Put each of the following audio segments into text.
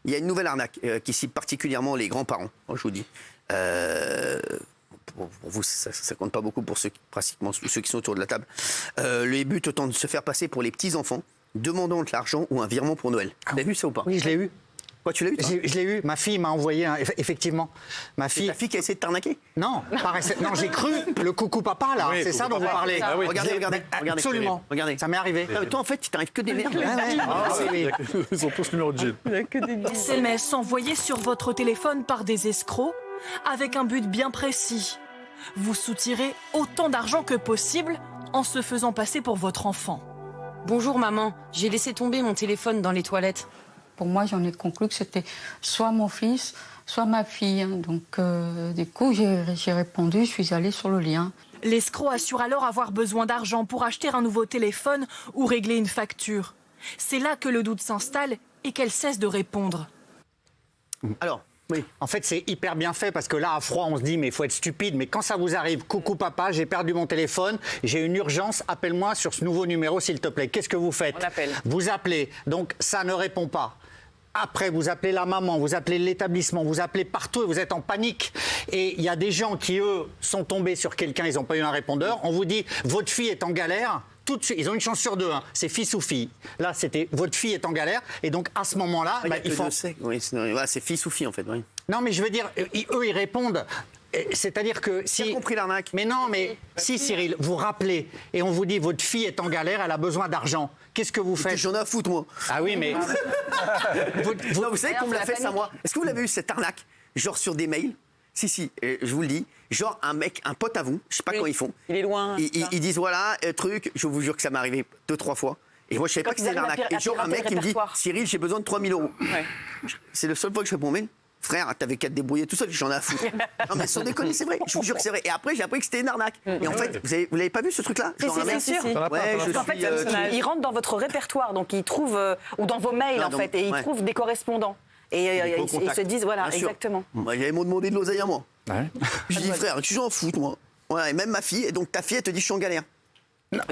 Il y a une nouvelle arnaque qui cible particulièrement les grands-parents, je vous dis. Pour vous, ça compte pas beaucoup pour pratiquement ceux qui sont autour de la table. Les buts autant de se faire passer pour les petits-enfants, demandant de l'argent ou un virement pour Noël. Vous avez vu ça ou pas? Oui, je l'ai eu. Quoi, tu l'as eu? Je l'ai eu. Ma fille m'a envoyé, effectivement. Ma fille. Ta fille qui a essayé de t'arnaquer? Non, non, j'ai cru le coucou papa là. Oui, c'est ça dont vous parlez. Ah, oui. Regardez. Absolument. Regardez. Ça m'est arrivé. Toi, en fait, tu t'arrives que des merdes. Ils ont tous le numéro de Gilles. SMS envoyés sur votre téléphone par des escrocs avec un but bien précis. Vous soutirez autant d'argent que possible en se faisant passer pour votre enfant. Bonjour maman, j'ai laissé tomber mon téléphone dans les toilettes. Pour moi, j'en ai conclu que c'était soit mon fils, soit ma fille. Donc, du coup, j'ai répondu, je suis allée sur le lien. L'escroc assure alors avoir besoin d'argent pour acheter un nouveau téléphone ou régler une facture. C'est là que le doute s'installe et qu'elle cesse de répondre. Alors, oui. En fait, c'est hyper bien fait parce que là, à froid, on se dit, mais il faut être stupide. Mais quand ça vous arrive, coucou papa, j'ai perdu mon téléphone, j'ai une urgence, appelle-moi sur ce nouveau numéro, s'il te plaît. Qu'est-ce que vous faites? On appelle. Vous appelez. Donc, ça ne répond pas. Après, vous appelez la maman, vous appelez l'établissement, vous appelez partout et vous êtes en panique. Et il y a des gens qui, eux, sont tombés sur quelqu'un, ils n'ont pas eu un répondeur. On vous dit, votre fille est en galère. Tout de suite, ils ont une chance sur deux, hein. C'est fils ou fille. Là, c'était votre fille est en galère. Et donc, à ce moment-là, il faut... Oui, c'est fils ou fille, en fait. Oui. Non, mais je veux dire, eux, ils répondent. C'est-à-dire que si... J'ai compris l'arnaque. Mais non, mais si, Cyril, vous rappelez et on vous dit, votre fille est en galère, elle a besoin d'argent. Qu'est-ce que vous faites? J'en ai à foutre, moi. Ah oui, mais... vous savez qu'on me l'a fait, ça, moi. Est-ce que vous l'avez eu, cette arnaque? Genre sur des mails? Si, je vous le dis. Genre un pote à vous, je sais pas comment ils font. Il est loin. Ils disent, voilà, truc, je vous jure que ça m'est arrivé 2-3 fois. Et moi, je savais pas que c'était une arnaque. Et genre, un mec qui me dit, Cyril, j'ai besoin de 3 000 €. Ouais. C'est le seul fois que je réponds, mais frère, t'avais qu'à te débrouiller tout seul, j'en ai à foutre. Non, mais sans déconner, c'est vrai, je vous jure que c'est vrai. Et après, j'ai appris que c'était une arnaque. Et en fait, vous l'avez pas vu ce truc-là? Si, c'est sûr. Ouais, En fait, il rentre dans votre répertoire, donc il trouve, ou dans vos mails, en fait, et il trouve des correspondants. Et ils se disent, voilà, exactement. Moi, j'avais demandé de l'oseille à moi. Ouais. Je dis, frère, tu j'en fous, moi. Ouais, et même ma fille, et donc ta fille, elle te dit, je suis en galère.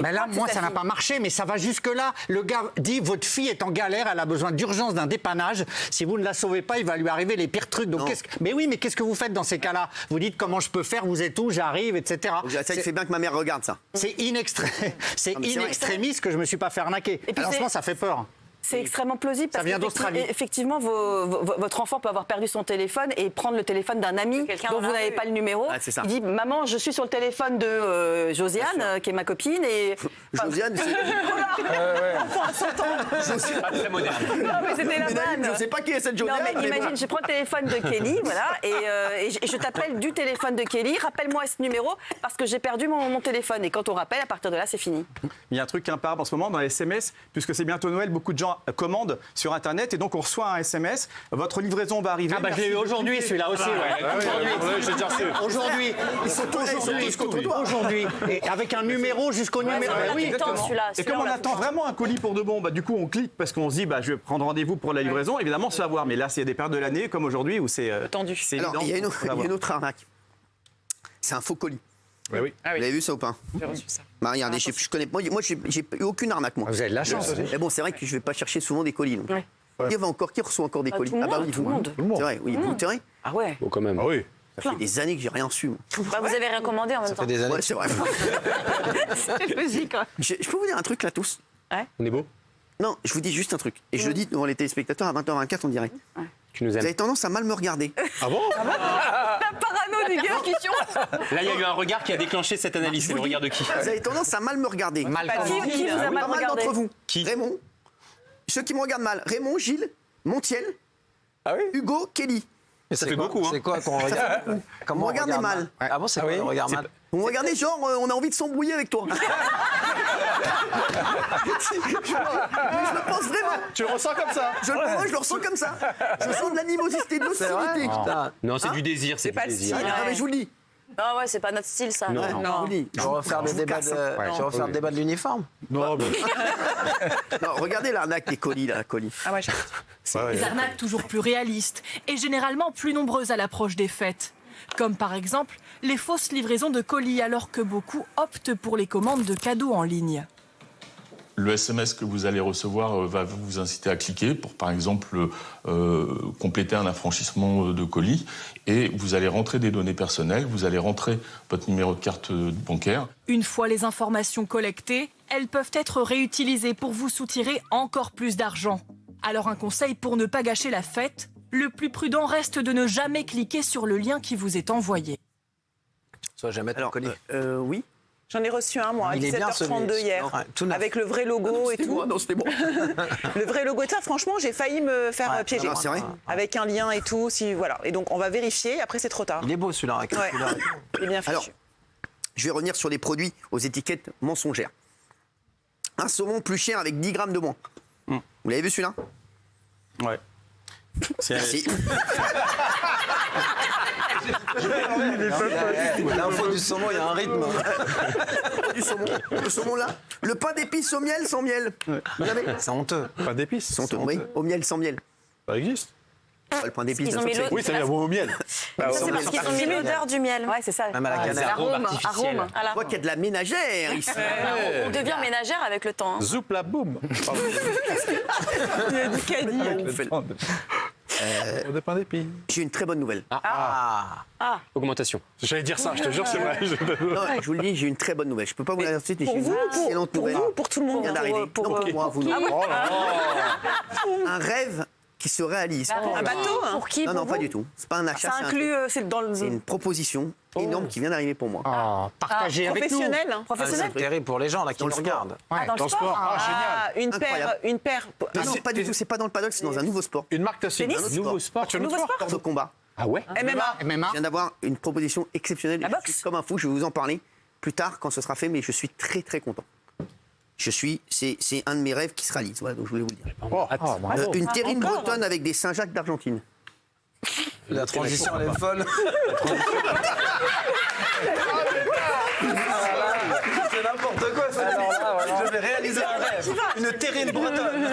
Mais là, moi, ça n'a pas marché, mais ça va jusque-là. Le gars dit, votre fille est en galère, elle a besoin d'urgence d'un dépannage. Si vous ne la sauvez pas, il va lui arriver les pires trucs. Donc, mais oui, mais qu'est-ce que vous faites dans ces cas-là? Vous dites, comment je peux faire? Vous êtes où? J'arrive, etc. Ça, il fait bien que ma mère regarde ça. C'est in extremis que je me suis pas fait arnaquer. Alors, ça fait peur. C'est extrêmement plausible parce ça vient d'Australie. Effectivement, votre enfant peut avoir perdu son téléphone et prendre le téléphone d'un ami dont vous n'avez pas le numéro. Ah, il dit, maman, je suis sur le téléphone de Josiane, qui est ma copine. Et... Josiane, c'est... Très moderne. Non, mais c'était la vanne. Je sais pas qui est cette Josiane. Non, mais imagine, je prends le téléphone de Kelly, voilà, et je t'appelle du téléphone de Kelly, rappelle-moi ce numéro parce que j'ai perdu mon téléphone. Et quand on rappelle, à partir de là, c'est fini. Il y a un truc qui est imparable en ce moment dans les SMS, puisque c'est bientôt Noël, beaucoup de gens commandent sur Internet et donc on reçoit un SMS. Votre livraison va arriver. Ah bah je l'ai eu aujourd'hui, celui-là aussi. Aujourd'hui, ils sont tous contre toi. Aujourd'hui, et avec un numéro jusqu'au numéro. Oui, et comme on attend vraiment un colis pour de bon, du coup on clique parce qu'on se dit, je vais prendre rendez-vous pour la livraison. Évidemment, on se va voir. Mais là, c'est des périodes de l'année comme aujourd'hui où c'est tendu. Alors, il y a une autre arnaque. C'est un faux colis. Oui. Vous l'avez vu ça ou pas? J'ai reçu ça. Regardez, je connais pas. Moi, j'ai eu aucune arnaque, moi. Vous avez de la chance. Mais bon, c'est vrai que je vais pas chercher souvent des colis. Ouais. Qui reçoit encore des colis? Tout le monde, tout le monde. C'est vrai, oui. Vous terrez? Ah ouais. Oh, quand même. Ah oui. Ça fait des années que j'ai rien su. Moi. Vous avez rien commandé en même temps. Ça fait des années. Ouais, c'est vrai. C'est logique. Je peux vous dire un truc là tous? On est beau. Non, je vous dis juste un truc. Et je le dis devant les téléspectateurs à 20h24 en direct. Tu nous Vous aimes. avez tendance à mal me regarder. Ah bon? La parano du gars. Là, il y a eu un regard qui a déclenché cette analyse. C'est le regard de qui? Vous avez tendance à mal me regarder. Qui vous a mal Pas mal regardé? d'entre vous. Qui? Raymond. Ceux qui me regardent mal. Raymond, Gilles, Montiel, Hugo, Kelly. Mais ça fait beaucoup, hein. C'est quoi qu'on regarde? Vous me regardez mal. Ah bon, c'est quoi on regarde mal? Vous me regardez genre, on a envie de s'embrouiller avec toi. Je le pense vraiment. Tu le ressens comme ça? Moi, je le ressens comme ça. Je sens de l'animosité, de l'hostilité. Non, c'est du désir, c'est du désir. Ah, mais je vous le dis. Ah ouais, c'est pas notre style, ça. Non. Je vous le dis. Je vais refaire le débat le débat de l'uniforme. Non, mais... Non, regardez l'arnaque des colis, là, colis. Ah ouais, Des arnaques toujours plus réalistes et généralement plus nombreuses à l'approche des fêtes. Comme par exemple les fausses livraisons de colis alors que beaucoup optent pour les commandes de cadeaux en ligne. Le SMS que vous allez recevoir va vous inciter à cliquer pour, par exemple, compléter un affranchissement de colis. Et vous allez rentrer des données personnelles, vous allez rentrer votre numéro de carte bancaire. Une fois les informations collectées, elles peuvent être réutilisées pour vous soutirer encore plus d'argent. Alors un conseil pour ne pas gâcher la fête, le plus prudent reste de ne jamais cliquer sur le lien qui vous est envoyé. Soit jamais ton colis. Oui. J'en ai reçu un, moi, à Il est bien 17h32 hier, ouais, avec le vrai logo et tout. Non, c'était bon. Le vrai logo et tout ça, franchement, j'ai failli me faire piéger. Non, c'est vrai. Avec un lien et tout, voilà. Et donc, on va vérifier, après, c'est trop tard. Il est beau celui-là. Avec Ouais. Il est bien fichu. Alors, je vais revenir sur les produits aux étiquettes mensongères. Un saumon plus cher avec 10 grammes de moins. Vous l'avez vu celui-là? Ouais. Merci. L'info du saumon, il y a un rythme. Du saumon. Le saumon là. Le pain d'épices au miel sans miel. Vous savez? C'est honteux. Pas d'épices. C'est honteux, oui. Au miel sans miel. Ça existe. Le pain d'épices. Ils ont mis Oui, ça vient au miel. Ça, c'est parce qu'ils ont mis l'odeur du miel. Ouais, c'est ça. Même à la cannelle. Arôme. On voit qu'il y a de la ménagère ici. On devient ménagère avec le temps. Hein. Zoup la boum. Il y a du caddie. Des pains d'épices. J'ai une très bonne nouvelle. Augmentation. J'allais dire ça, je te jure, c'est vrai. Non, je vous le dis, j'ai une très bonne nouvelle. Je peux pas vous la dire tout de suite, mais j'ai une excellente nouvelle. Pour tout le monde. Vient d'arriver. Pour Non, pour moi, vous. Oh là là. Un rêve qui se réalise. Un bateau, hein. Pour qui? Non, non, pour pas vous du tout. C'est pas un achat, Ça c'est un inclut, truc. c'est dans le... C'est une proposition énorme qui vient d'arriver pour moi. Partagez avec nous. Professionnel, hein. C'est Professionnel. terrible pour les gens là qui Dans nous le sport. regardent. Ouais. Dans le sport. Une Incroyable. paire. Non, non, pas du tout. C'est pas dans le paddle, c'est dans un nouveau sport. Une marque Tassi. Un autre Nouveau sport. Tu as un autre sport Sport de combat. Ah ouais? MMA. MMA. Je viens d'avoir une proposition exceptionnelle. La Je boxe. suis comme un fou, je vais vous en parler plus tard quand ce sera fait, mais je suis très très content. C'est un de mes rêves qui se réalise. Voilà, donc je voulais vous le dire. Une terrine bretonne avec des Saint-Jacques d'Argentine. La transition, elle est folle. C'est n'importe quoi, ça. Je vais réaliser un rêve. Une terrine bretonne.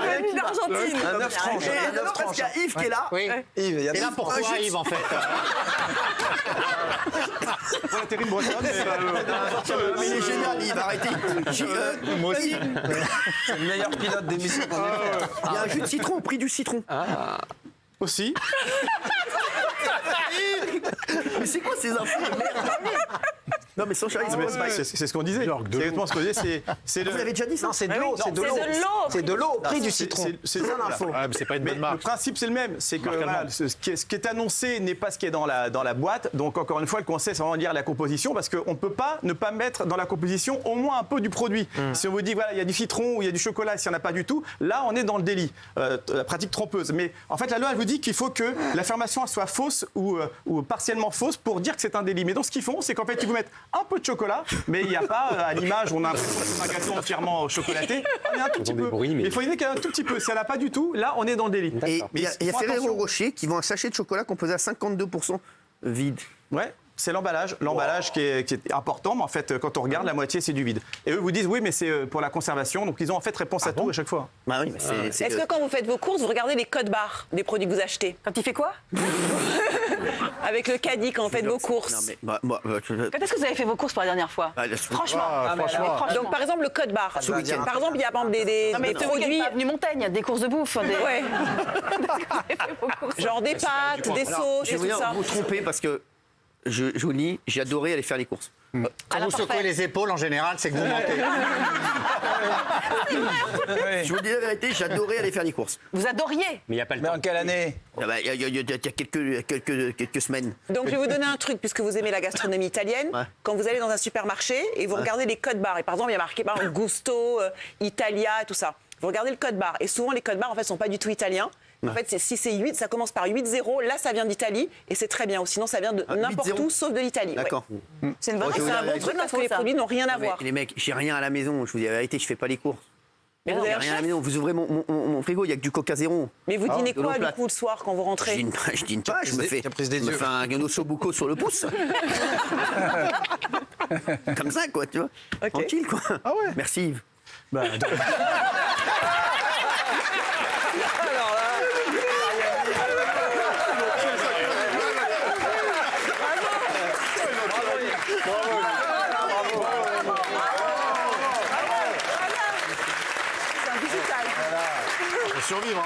Avec l'Argentine. Un œuf tranché. Un œuf Parce qu'il y tranché. a Yves qui est là. Oui. Yves, il y a Et là, des- pourquoi Yves, en fait Pour la terrine bretonne, Mais il est génial, Yves, arrêtez. Moi aussi. C'est le meilleur pilote d'émission qu'on ait fait. Il y a un jus de citron au prix du citron. aussi. Mais c'est quoi ces infos de merde? Non, mais sans charlie, C'est ce qu'on disait. C'est exactement ce qu'on disait. C'est Vous l'avez déjà dit ça? Non, c'est de l'eau. C'est de l'eau. C'est de l'eau au prix du citron. C'est ça l'info. Ah, mais c'est pas une Mais bonne le marque. principe, c'est le même. C'est que voilà, ce qui est annoncé n'est pas ce qui est dans la boîte. Donc, encore une fois, le conseil, c'est vraiment de lire la composition parce qu'on ne peut pas ne pas mettre dans la composition au moins un peu du produit. Si on vous dit, voilà, il y a du citron ou il y a du chocolat, s'il n'y en a pas du tout, là, on est dans le délit, la pratique trompeuse. Mais en fait, la loi, elle vous dit qu'il faut que l'affirmation soit fausse ou partiellement fausse pour dire que c'est un délit. Mais donc, ce qu'ils font, c'est qu'en fait, ils vous mettent un peu de chocolat, mais il n'y a pas, à l'image, on a un gâteau entièrement chocolaté. Il y a un tout petit peu. Mais il faut dire qu'il y a un tout petit peu. Si elle n'a pas du tout, là, on est dans le délit. Et il y a Font Ferrero attention. Rocher qui vend un sachet de chocolat composé à 52% vide. Ouais, c'est l'emballage. L'emballage qui est important, mais en fait, quand on regarde, la moitié, c'est du vide. Et eux vous disent, oui, mais c'est pour la conservation. Donc, ils ont en fait réponse à tout à chaque fois. Bah oui, mais c'est Est-ce que quand vous faites vos courses, vous regardez les codes barres des produits que vous achetez? Quand il fait quoi? Avec le caddie quand vous faites vos courses. Non, mais Quand est-ce que vous avez fait vos courses pour la dernière fois? Franchement. Franchement. Donc par exemple le code barre. Par exemple il y a par exemple des Non, mais produits. Avenue Montaigne, des courses de bouffe. Des... Ouais. Genre des pâtes, des sauces je et vais tout ça. vous tromper parce que je vous le dis, j'ai adoré aller faire les courses. Quand vous secouez les épaules, en général, c'est que vous mentez. Je vous dis la vérité, j'adorais aller faire les courses. Vous adoriez. Mais il n'y a pas le Mais temps. en quelle année? Il y a quelques semaines. Donc je vais vous donner un truc puisque vous aimez la gastronomie italienne. Ouais. Quand vous allez dans un supermarché et vous regardez les codes barres et par exemple il y a marqué par exemple Gusto, Italia, tout ça. Vous regardez le code barre et souvent les codes barres en fait sont pas du tout italiens. En fait, si c'est 8, ça commence par 8-0, là ça vient d'Italie et c'est très bien. Ou sinon ça vient de n'importe 8-0. où sauf de l'Italie. D'accord. Ouais. C'est une bonne, Moi, je c'est veux un dire, bon truc parce que les produits n'ont rien à Mais voir. les mecs, j'ai rien à la maison. Je vous dis la vérité, je fais pas les courses. Mais vous J'ai avez un rien à la chef. maison. Vous ouvrez mon frigo, il y a que du Coca Zéro. Mais vous dînez de quoi l'eau du plate. coup le soir quand vous rentrez? Je dîne pas, je me fais yeux. un ossobuco sur le pouce. Comme ça, quoi, tu vois. Ok. Tranquille, quoi. Ah ouais. Merci Yves. Bah, livre.